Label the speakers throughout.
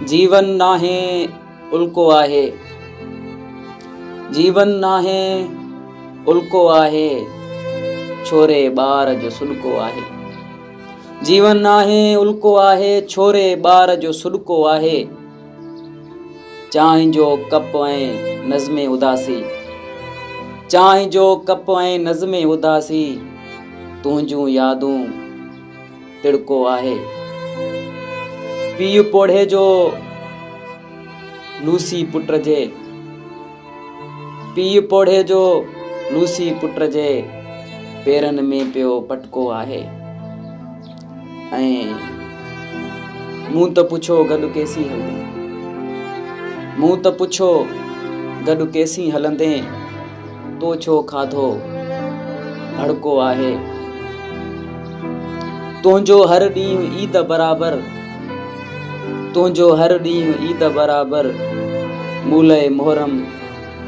Speaker 1: जीवन नाहे उल्को आहे, जीवन नाहे उल्को आहे, छोरे ॿार जो सुॾको आहे। जीवन नाहे उल्को आहे, छोरे ॿार जो सुॾको आहे। चांहि जो कप ऐं नज़्मे उदासी, चांहि जो कप ऐं नज़्मे उदासी, तुंहिंजूं यादूं तिड़को आहे। पीउ पोढ़े जो लूसी पुट जे, पीउ पोढ़े जो लूसी पुट जे, पेरनि में पियो पटको आहे। ऐं मूं त पुछो गॾु केसीं हलंदे, मूं त पुछो गॾु केसीं हलंदे, तो छो खाधो हड़को आहे। तुंहिंजो हर ॾींहुं ईद बराबर, तुंहिंजो हर ॾींहुं ईद बराबर, मूले मोहरम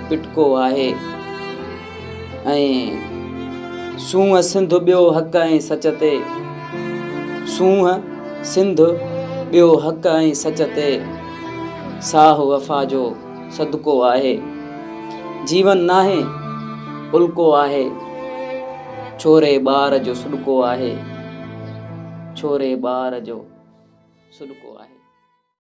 Speaker 1: पिटको आहे। ऐं सूंहं सिंध ॿियो हक़ ऐं सच ते, सूंहं सिंध ॿियो हक़ ऐं सच ते, साह वफ़ा जो सदको आहे। जीवन नाहे उल्को आहे, छोरे ॿार जो सुॾको आहे, छोरे ॿार जो सुॾको आहे।